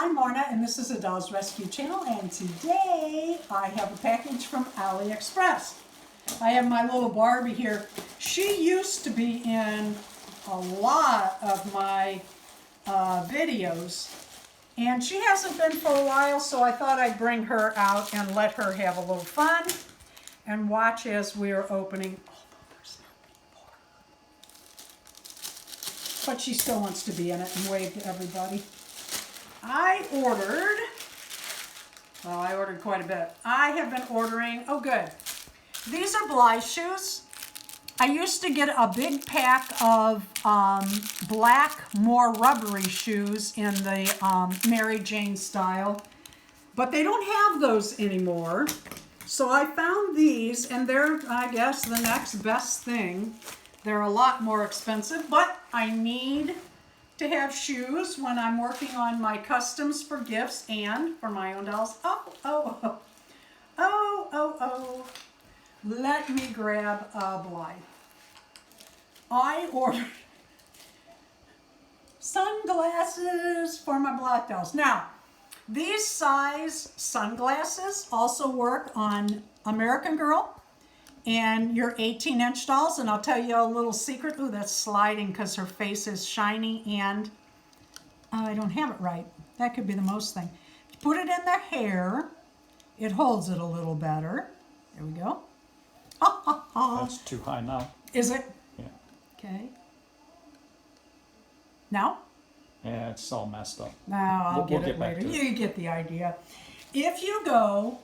I'm Lorna and this is a Dolls Rescue channel, and today I have a package from Aliexpress. I have my little Barbie here. She used to be in a lot of my videos, and she hasn't been for a while, so I thought I'd bring her out and let her have a little fun and watch as we're opening. But she still wants to be in it and wave to everybody. I ordered quite a bit. I have been ordering, oh good. These are Blythe shoes. I used to get a big pack of black, more rubbery shoes in the Mary Jane style, but they don't have those anymore. So I found these, and they're, I guess, the next best thing. They're a lot more expensive, but I need to have shoes when I'm working on my customs for gifts and for my own dolls. Oh. Let me grab a Blythe. I ordered sunglasses for my Blythe dolls. Now, these size sunglasses also work on American Girl and your 18-inch dolls, and I'll tell you a little secret. Ooh, that's sliding because her face is shiny, and I don't have it right. That could be the most thing. Put it in the hair. It holds it a little better. There we go. That's too high now. Is it? Yeah. Okay. Now? Yeah, it's all messed up. Now I'll We'll get it back later. to it. You get the idea. If you go,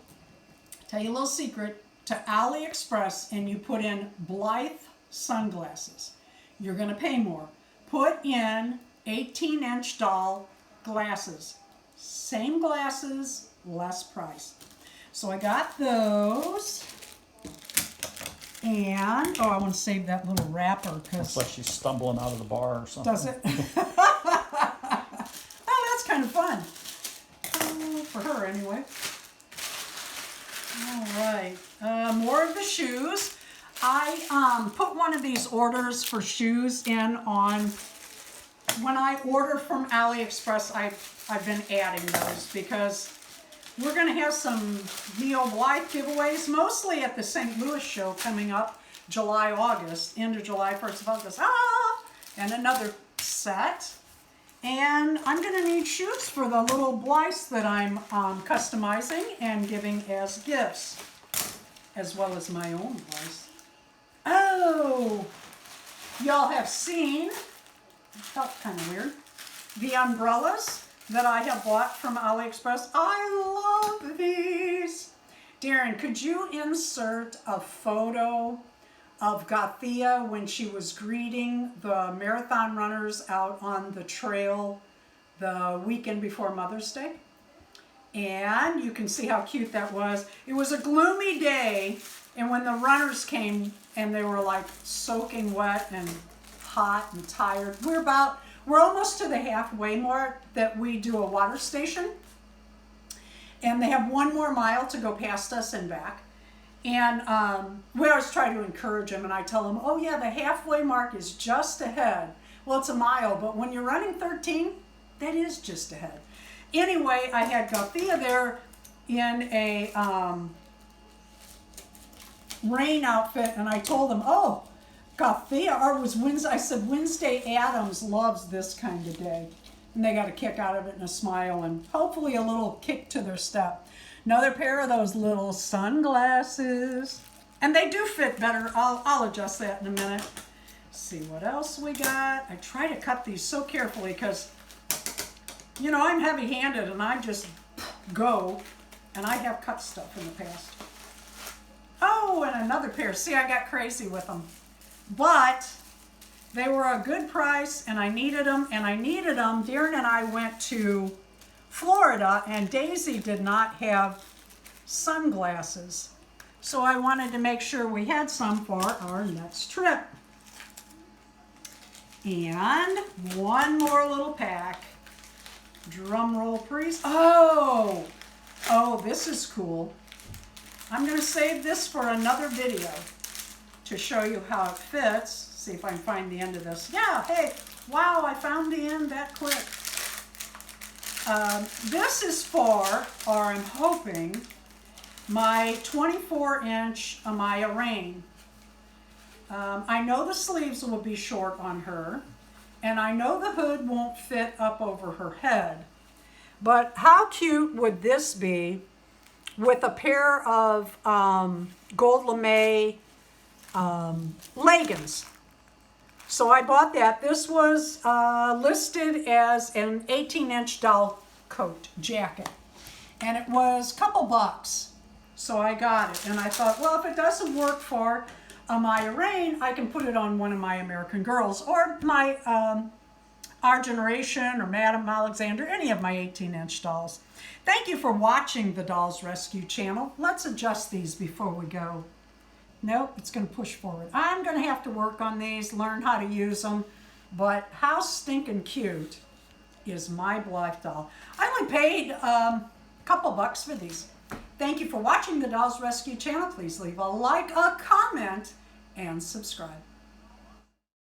tell you a little secret, to Aliexpress and you put in Blythe sunglasses, you're going to pay more. Put in 18-inch doll glasses. Same glasses, less price. So I got those. And, oh, I want to save that little wrapper because... Looks like she's stumbling out of the bar or something. Does it? Oh, that's kind of fun. For her, anyway. All right. More of the shoes. I put one of these orders for shoes in on... When I order from Aliexpress, I've been adding those because we're going to have some Neo Blythe giveaways, mostly at the St. Louis show coming up July, August, end of July, 1st of August. And another set. And I'm going to need shoes for the little Blythes that I'm customizing and giving as gifts, as well as my own Blythes. Oh, y'all have seen, felt kind of weird, the umbrellas that I have bought from Aliexpress. I love these. Darren, could you insert a photo of Gothia when she was greeting the marathon runners out on the trail the weekend before Mother's Day? And you can see how cute that was. It was a gloomy day, and when the runners came and they were like soaking wet and hot and tired, we're almost to the halfway mark that we do a water station, and they have 1 more mile to go past us and back. And we always try to encourage them, and I tell them, oh yeah, the halfway mark is just ahead. Well, it's a mile, but when you're running 13, that is just ahead. Anyway, I had Gothia there in a rain outfit, and I told them, oh, Gothia, or it was Wednesday. I said, Wednesday Addams loves this kind of day. And they got a kick out of it and a smile and hopefully a little kick to their step. Another pair of those little sunglasses. And they do fit better. I'll adjust that in a minute. Let's see what else we got. I try to cut these so carefully because, you know, I'm heavy-handed and I just go. And I have cut stuff in the past. Oh, and another pair. See, I got crazy with them. But they were a good price, and I needed them, Darren and I went to Florida, and Daisy did not have sunglasses. So I wanted to make sure we had some for our next trip. And one more little pack. Drum roll, please. Oh, this is cool. I'm going to save this for another video to show you how it fits. See if I can find the end of this. Yeah, hey, wow, I found the end that quick. This is for, or I'm hoping, my 24-inch Amaya Rain. I know the sleeves will be short on her, and I know the hood won't fit up over her head. But how cute would this be with a pair of gold lame leggings? So I bought that. This was listed as an 18-inch doll coat jacket, and it was a couple bucks. So I got it, and I thought, well, if it doesn't work for Amaya Rain, I can put it on one of my American Girls or my Our Generation or Madame Alexander, any of my 18-inch dolls. Thank you for watching the Dolls Rescue channel. Let's adjust these before we go. Nope, it's going to push forward. I'm going to have to work on these, learn how to use them, but how stinking cute is my Blythe doll. I only paid a couple bucks for these. Thank you for watching the Dolls Rescue channel. Please leave a like, a comment, and subscribe.